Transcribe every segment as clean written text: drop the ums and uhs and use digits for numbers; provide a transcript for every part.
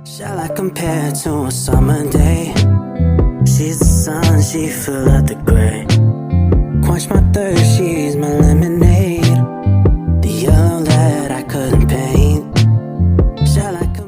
Shall I compare to a summer day? She's the sun, she fill out the gray. Quench my thirst, she's my lemonade. The yellow that I couldn't paint. Shall I compare?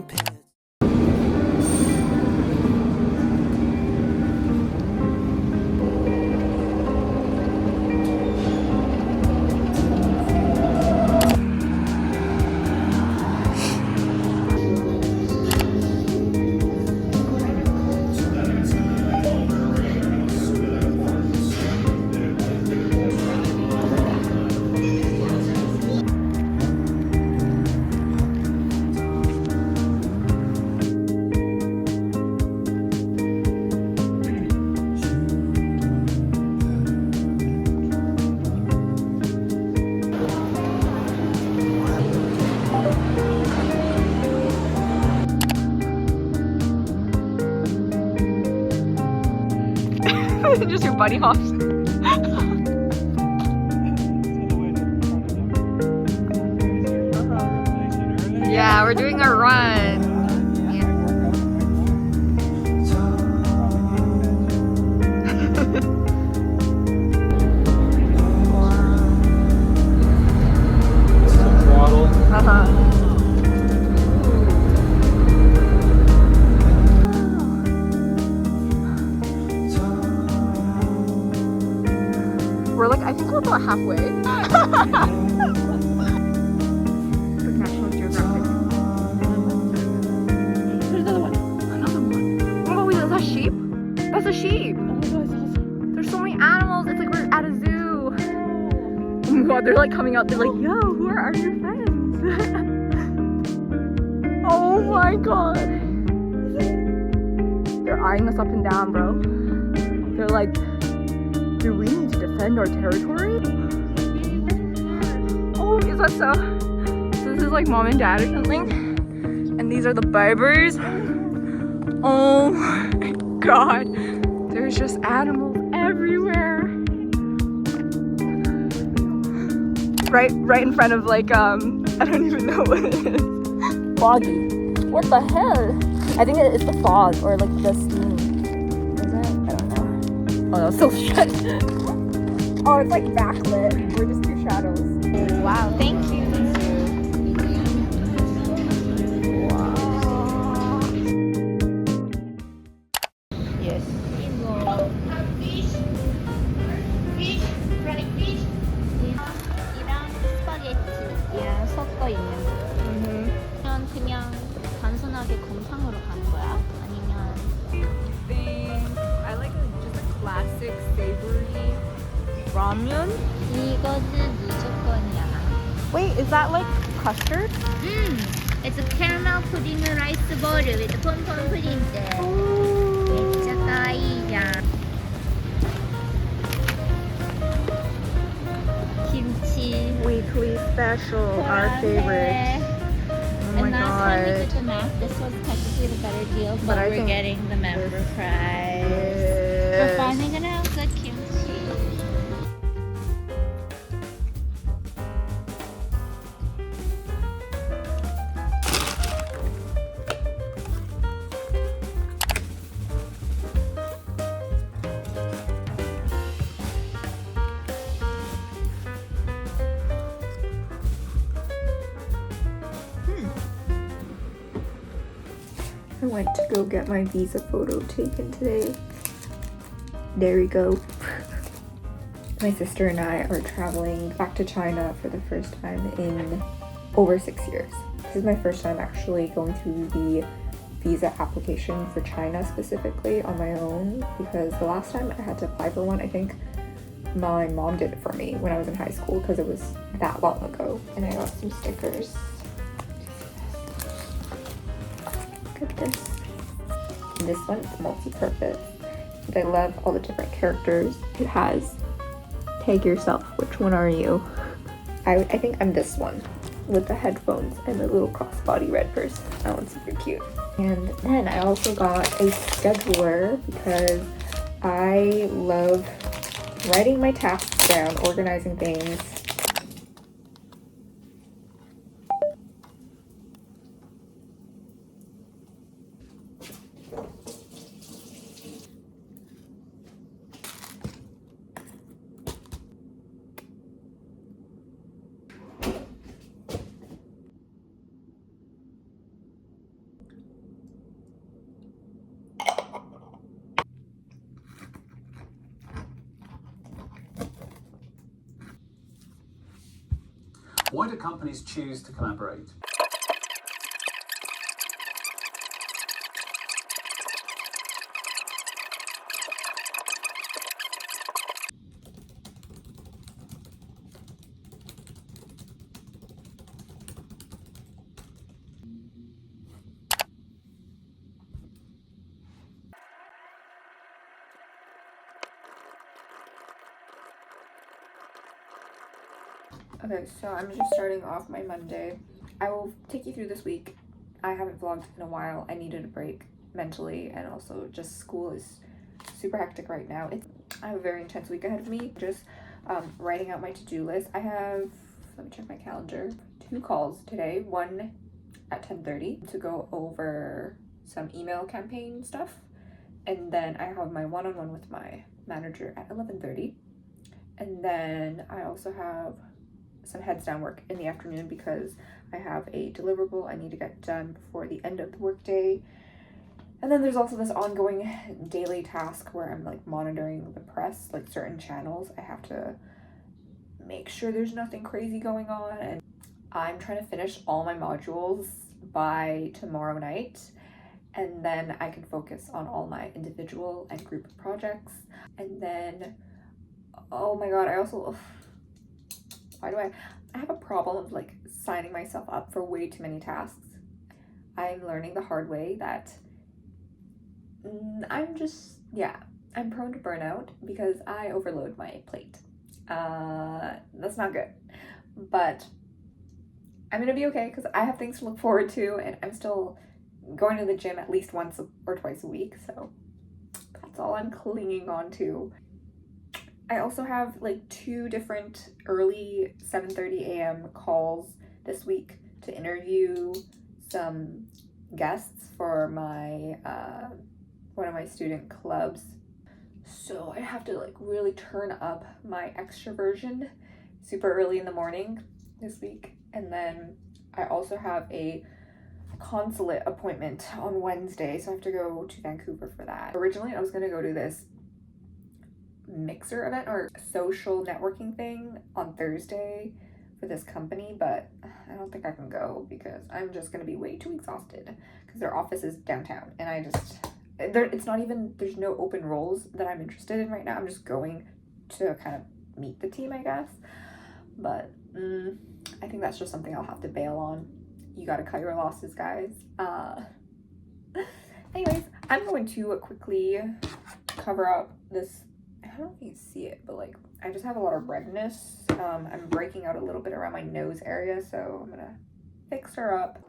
Just your bunny hops. Yeah, we're doing a run. We're like, I think we're about halfway. Like National Geographic. There's another one. Another one. Oh, wait, is that sheep? That's a sheep. Oh my god, it's awesome. There's so many animals. It's like we're at a zoo. Oh my god, they're like coming out. They're like, yo, who are your friends? Oh my god. They're eyeing us up and down, bro. They're like, do we need to defend our territory? Oh, is that so? So this is like mom and dad or something? And these are the babies. Oh my god. There's just animals everywhere. Right in front of like, I don't even know what it is. Foggy. What the hell? I think it's the fog or like the steam. Oh no, still shut. Oh, it's like backlit. We're just two shadows. Wow, thank you. Wow. Yes. fish, running fish. 이랑 스파게티랑 섞어 있는 거. 그냥 단순하게 곰탕으로 가는 거야? 아니면 I like just a classic savory ramen. 이거는 무조건이야. Wait, is that like custard? It's a caramel pudding rice bowl with 폼폼 pudding. 진짜 까이야. 김치. Weekly special, our favorite. Oh my And last time we god. did the math, this was technically the better deal, but I we're think getting the member price. We're Yes. finally gonna have good kimchi. I went to go get my visa photo taken today. There we go. My sister and I are traveling back to China for the first time in over 6 years. This is my first time actually going through the visa application for China specifically on my own, because the last time I had to apply for one, I think my mom did it for me when I was in high school because it was that long ago. And I got some stickers. Look at this. And this one's multi-purpose. And I love all the different characters it has. Tag yourself. Which one are you? I think I'm this one with the headphones and the little crossbody red purse. That one's super cute. And then I also got a scheduler because I love writing my tasks down, organizing things. Why do companies choose to collaborate? Okay, so I'm just starting off my Monday. I will take you through this week. I haven't vlogged in a while. I needed a break mentally, and also just school is super hectic right now. I have a very intense week ahead of me. Just writing out my to-do list. I have, let me check my calendar, 2 calls today. One at 10:30 to go over some email campaign stuff. And then I have my one-on-one with my manager at 11:30. And then I also have some heads down work in the afternoon because I have a deliverable I need to get done before the end of the workday. And then there's also this ongoing daily task where I'm like monitoring the press, like certain channels. I have to make sure there's nothing crazy going on, and I'm trying to finish all my modules by tomorrow night, and then I can focus on all my individual and group projects. And then, oh my god, I also, I have a problem of like signing myself up for way too many tasks. I'm learning the hard way that I'm prone to burnout because I overload my plate. That's not good, but I'm gonna be okay because I have things to look forward to, and I'm still going to the gym at least once or twice a week, so that's all I'm clinging on to. I also have like 2 different early 7:30 a.m. calls this week to interview some guests for my one of my student clubs. So I have to like really turn up my extroversion super early in the morning this week. And then I also have a consulate appointment on Wednesday, so I have to go to Vancouver for that. Originally I was gonna go to this mixer event or social networking thing on Thursday for this company, but I don't think I can go because I'm just gonna be way too exhausted because their office is downtown, and it's not even, there's no open roles that I'm interested in right now. I'm just going to kind of meet the team, I guess, but I think that's just something I'll have to bail on. You gotta cut your losses, guys. Anyways, I'm going to quickly cover up this. I don't know if you can see it, but like I just have a lot of redness. I'm breaking out a little bit around my nose area, so I'm gonna fix her up.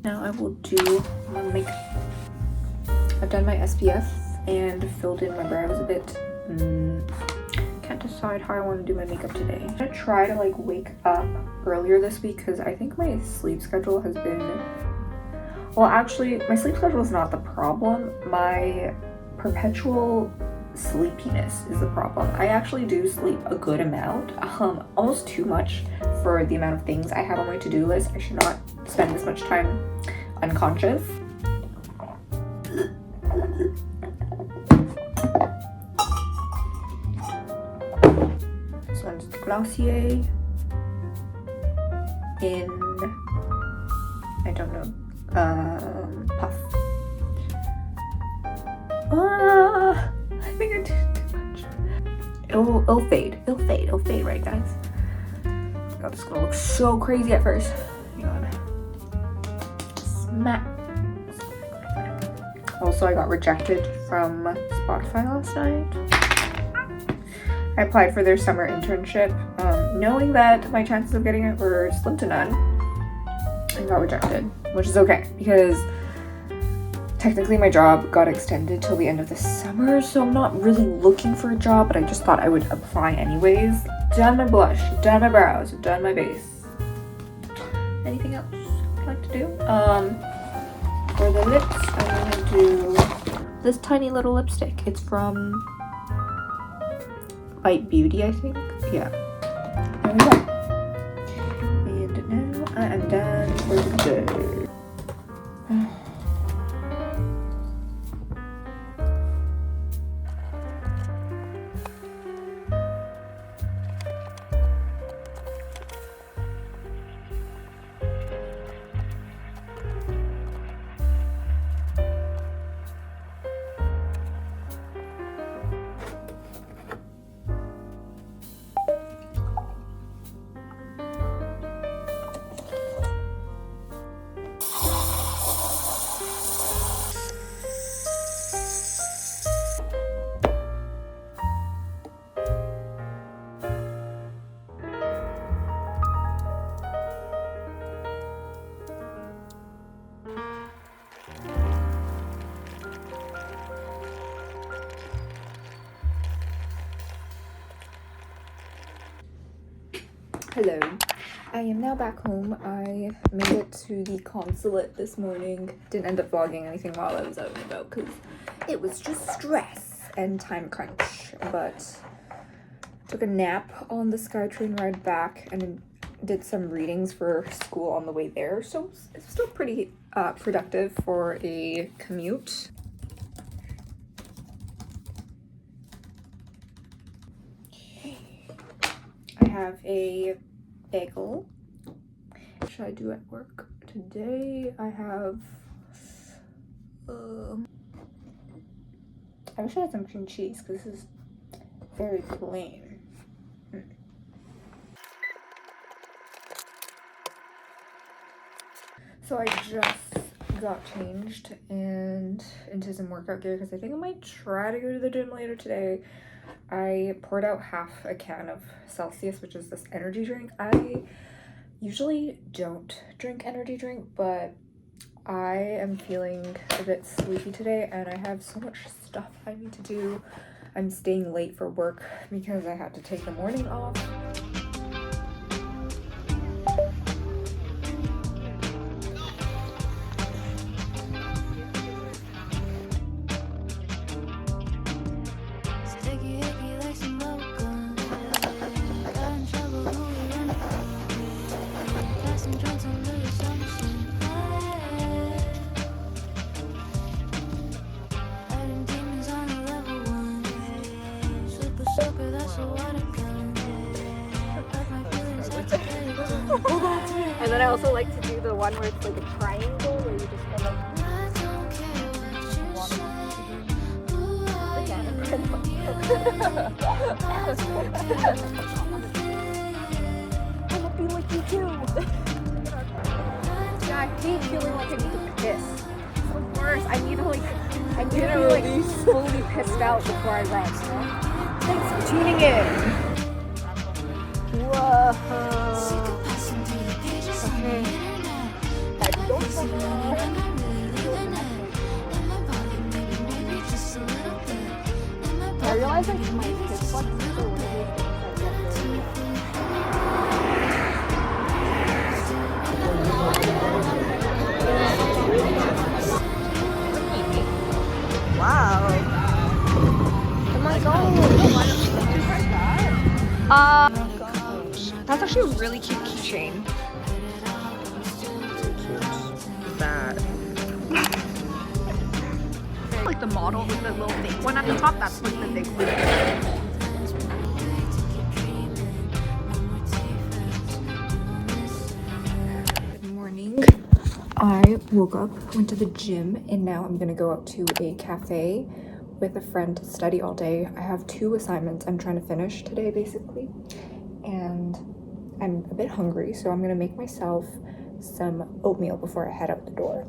Now I will do my makeup. I've done my SPF and filled in my brows a bit. Can't decide how I want to do my makeup today. I'm gonna try to like wake up earlier this week because I think my sleep schedule has been, well, actually my sleep schedule is not the problem. My perpetual sleepiness is the problem. I actually do sleep a good amount, almost too much for the amount of things I have on my to-do list. I should not spend this much time unconscious. This one's Glossier in, I don't know, Puff. I think I did too much. It'll fade, right guys? God, this is gonna look so crazy at first. Hang on. Smack. Also, I got rejected from Spotify last night. I applied for their summer internship, knowing that my chances of getting it were slim to none, and got rejected, which is okay because technically my job got extended till the end of the summer, so I'm not really looking for a job, but I just thought I would apply anyways. Done my blush, done my brows, done my base. Anything else I'd like to do? For the lips, I'm gonna do this tiny little lipstick. It's from Bite Beauty, I think. Yeah. There we go. And now I am done for the day. Hello. I am now back home. I made it to the consulate this morning. Didn't end up vlogging anything while I was out and about because it was just stress and time crunch. But took a nap on the SkyTrain ride back and did some readings for school on the way there. So it's still pretty productive for a commute. I have a bagel. What should I do at work today? I have I wish I had some cream cheese because this is very plain. So I just got changed and into some workout gear because I think I might try to go to the gym later today. I poured out half a can of Celsius, which is this energy drink. I usually don't drink energy drink, but I am feeling a bit sleepy today and I have so much stuff I need to do. I'm staying late for work because I had to take the morning off. And then I also like to do the one where it's like a triangle where you just kind of I want to be like you too. Yeah, I hate feeling like I need to piss. It's the worst. I need to be like fully pissed out before I run. Thanks for tuning in. Whoa. Okay. I realize like my kids watch this or one of these Wow. Oh my god. That's actually a really cute keychain. That. Like the model with the little big one at the top, that's like the big one. Good morning. I woke up, went to the gym, and now I'm gonna go out to a cafe with a friend to study all day. I have 2 assignments I'm trying to finish today, basically, and I'm a bit hungry, so I'm gonna make myself some oatmeal before I head out the door.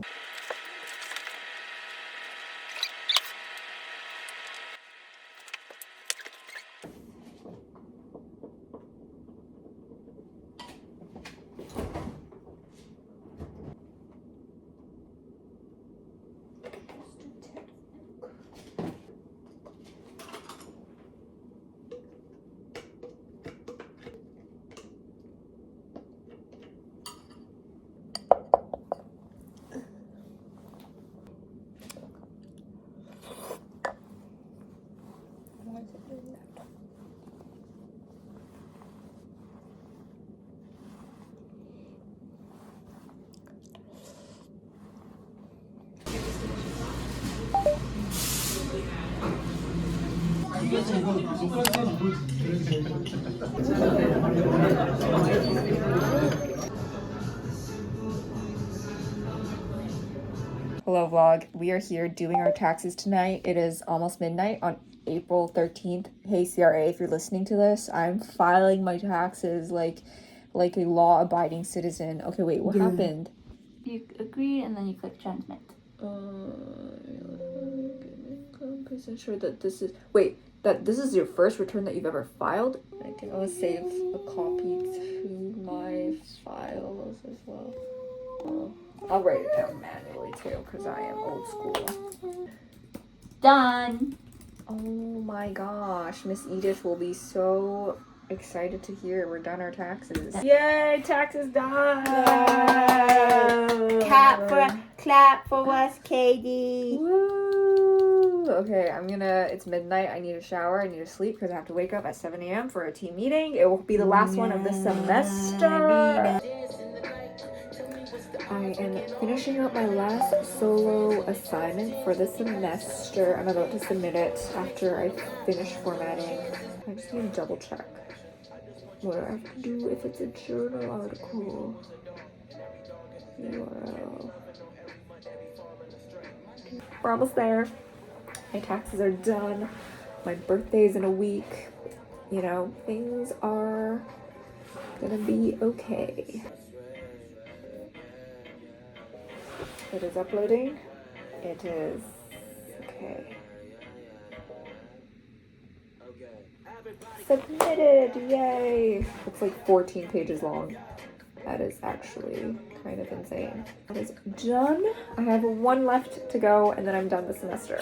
Hello vlog, we are here doing our taxes tonight. It is almost midnight on April 13th. Hey CRA, if you're listening to this, I'm filing my taxes like a law-abiding citizen. Okay, wait, what happened? You agree and then you click transmit. Please ensure that this is this is your first return that you've ever filed. I can always save a copy to my files as well. I'll write it down manually too because I am old school. Done. Oh my gosh, Miss Edith will be so excited to hear we're done our taxes. Yay, taxes done! Clap for us, Katie. Woo! Okay, it's midnight. I need a shower. I need to sleep because I have to wake up at 7 a.m. for a team meeting. It will be the last one of the semester. I am finishing up my last solo assignment for the semester. I'm about to submit it after I finish formatting. I just need to double check what do I have to do if it's a journal article. URL. We're almost there. My taxes are done. My birthday's in a week. You know, things are gonna be okay. It is uploading. It is okay. Submitted! Yay! It's like 14 pages long. That is actually kind of insane. That is done. I have one left to go and then I'm done the semester.